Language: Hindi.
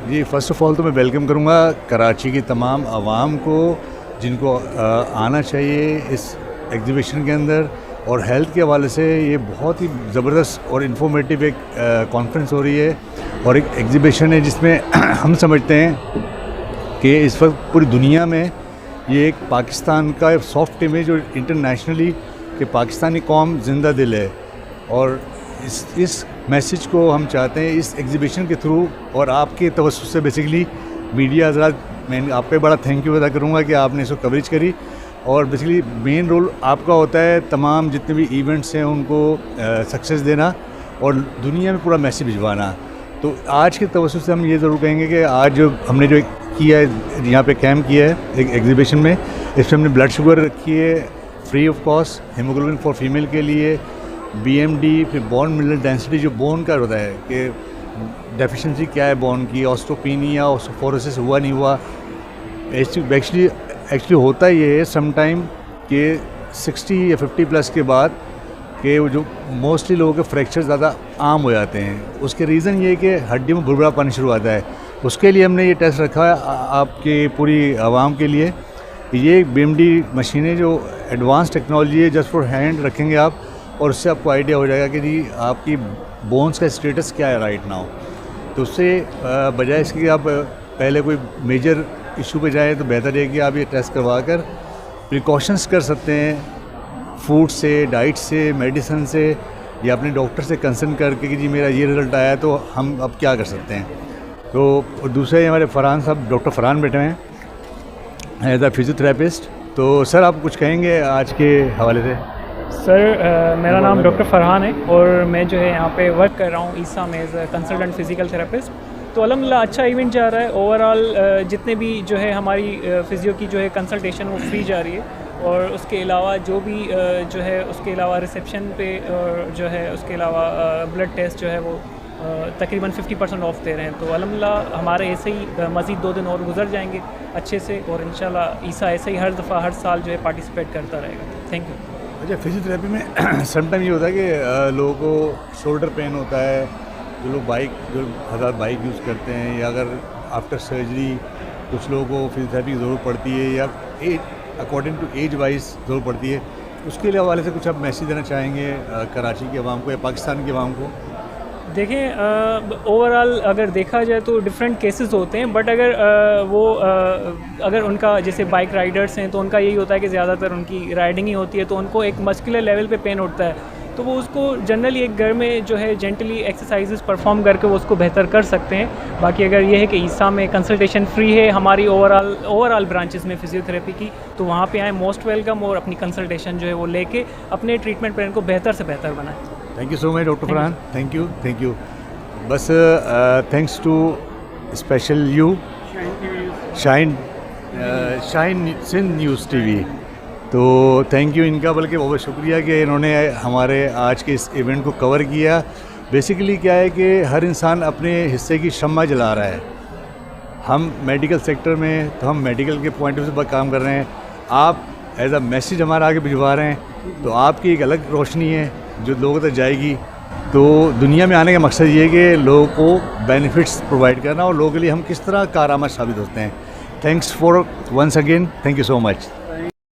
जी, फ़र्स्ट ऑफ़ ऑल तो मैं वेलकम करूँगा कराची की तमाम आवाम को, जिनको आना चाहिए इस एग्ज़िबिशन के अंदर। और हेल्थ के हवाले से ये बहुत ही ज़बरदस्त और इन्फॉर्मेटिव एक कॉन्फ्रेंस हो रही है और एक एग्ज़िबिशन है जिसमें हम समझते हैं कि इस वक्त पूरी दुनिया में ये एक पाकिस्तान का सॉफ्ट इमेज और इंटरनेशनली कि पाकिस्तानी कौम ज़िंदा दिल है। और इस मैसेज को हम चाहते हैं इस एग्ज़िबिशन के थ्रू और आपके तवज्जुह से बेसिकली मीडिया हज़रात, मैं आप पे बड़ा थैंक यू अदा करूँगा कि आपने इसको कवरेज करी। और बेसिकली मेन रोल आपका होता है तमाम जितने भी इवेंट्स हैं उनको सक्सेस देना और दुनिया में पूरा मैसेज भिजवाना। तो आज के तवज्जुह से हम ये ज़रूर कहेंगे कि आज जो हमने जो किया है, यहाँ पे कैम्प किया है एक एग्ज़िबिशन में, इसमें हमने ब्लड शुगर रखी है free of cost, haemoglobin for female के लिए, BMD, फिर बोन मिनरल डेंसिटी जो बोन का होता है कि डेफिशिएंसी क्या है बोन की, ऑस्टोपीनिया, ऑस्टोफोरोसिस हुआ नहीं हुआ। एक्चुअली होता ये है समटाइम कि 60 या 50 प्लस के बाद कि जो मोस्टली लोगों के फ्रैक्चर ज़्यादा आम हो जाते हैं। उसके रीज़न ये है कि हड्डी में भुरभुरापन शुरू आता है। उसके लिए हमने ये टेस्ट रखा है आपके पूरी आवाम के लिए। ये BMD मशीन है जो एडवांस टेक्नोलॉजी है, जस्ट फॉर हैंड रखेंगे आप और उससे आपको आइडिया हो जाएगा कि जी आपकी बोन्स का स्टेटस क्या है राइट नाउ। तो उससे बजाय इसके कि आप पहले कोई मेजर इशू पे जाए तो बेहतर है कि आप ये टेस्ट करवा कर प्रिकॉशंस कर सकते हैं, फूड से, डाइट से, मेडिसिन से, या अपने डॉक्टर से कंसल्ट करके कि जी मेरा ये रिज़ल्ट आया तो हम अब क्या कर सकते हैं। तो दूसरे हमारे फरहान साहब, डॉक्टर फरहान बैठे हैं एज अ फिजियोथेरेपिस्ट। तो सर आप कुछ कहेंगे आज के हवाले से? सर मेरा नाम डॉक्टर फरहान है और मैं जो है यहाँ पे वर्क कर रहा हूँ ईसा में as a consultant physical therapist. तो अल्हम्दुलिल्लाह अच्छा इवेंट जा रहा है। ओवरऑल जितने भी जो है हमारी फ़िज़ियो की जो है कंसल्टेशन वो फ्री जा रही है। और उसके अलावा जो भी जो है उसके अलावा रिसेप्शन पे और जो है उसके अलावा ब्लड टेस्ट जो है वो तकरीबन 50% ऑफ दे रहे हैं। तो अल्हम्दुलिल्लाह हमारे ऐसे ही मज़ीद 2 दिन और गुजर जाएंगे अच्छे से और इंशाल्लाह ईसा ऐसे ही हर दफ़ा हर साल जो है पार्टिसिपेट करता रहेगा। Thank you. अच्छा, फिजियोथेरेपी में समटाइम ये होता है कि लोगों को शोल्डर पेन होता है, जो लोग बाइक यूज़ करते हैं, या अगर आफ्टर सर्जरी कुछ लोगों को फिजियोथेरेपी की ज़रूरत पड़ती है या अकॉर्डिंग टू एज वाइज ज़रूरत पड़ती है। उसके हवाले से कुछ आप मैसेज देना चाहेंगे कराची की आवाम को या पाकिस्तान की आवाम को? देखें ओवरऑल अगर देखा जाए तो डिफरेंट केसेस होते हैं, बट अगर अगर उनका जैसे बाइक राइडर्स हैं तो उनका यही होता है कि ज़्यादातर उनकी राइडिंग ही होती है तो उनको एक मस्कुलर लेवल पे पेन उठता है। तो वो उसको जनरली एक घर में जो है जेंटली एक्सरसाइजेस परफॉर्म करके वो उसको बेहतर कर सकते हैं। बाकी अगर ये है कि ईसा में कंसल्टेशन फ्री है हमारी ओवरऑल ब्रांचेस में फ़िज़ियोथेरेपी की, तो वहाँ पे आए, मोस्ट वेलकम, और अपनी कंसल्टेशन जो है वो लेके अपने ट्रीटमेंट प्लान को बेहतर से बेहतर बनाएं। Thank you so much doctor Farhan, thank you. बस thanks to special you shine Sindh news TV। तो थैंक यू इनका, बल्कि बहुत शुक्रिया कि इन्होंने हमारे आज के इस इवेंट को कवर किया। बेसिकली क्या है कि हर इंसान अपने हिस्से की शम्मा जला रहा है। हम मेडिकल सेक्टर में तो हम मेडिकल के पॉइंट ऑफ व्यू से काम कर रहे हैं, आप एज अ मैसेज हमारा आगे भिजवा रहे हैं। तो आपकी एक अलग रोशनी है जो लोगों तक जाएगी। तो दुनिया में आने का मकसद ये है कि लोगों को बेनिफिट्स प्रोवाइड करना और लोगों के लिए हम किस तरह कारआमद साबित होते हैं। Thanks for once again, thank you so much.